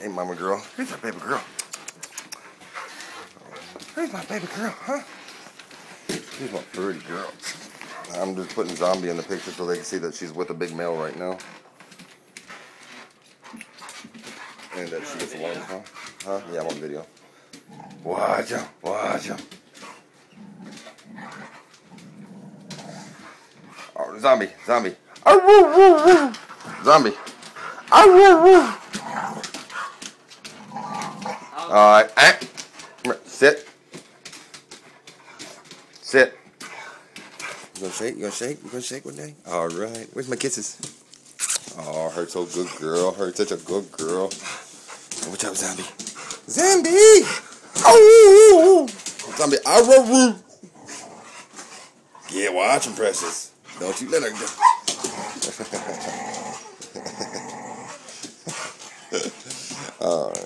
Hey, mama girl. Here's my baby girl. Here's my baby girl, huh? Here's my pretty girl. I'm just putting Zombie in the picture so they can see that she's with a big male right now. And that she gets along, huh? Huh? Yeah, I'm on video. Watch out. Watch out. Oh, Zombie. Zombie. Zombie. Alright. Sit. Sit. You gonna shake? You gonna shake? You gonna shake one day? Alright. Where's my kisses? Oh, her so good girl. Her such a good girl. What's up, Zombie? Zombie! Oh! Zombie. Yeah, watch him, Precious. Don't you let her go. Alright.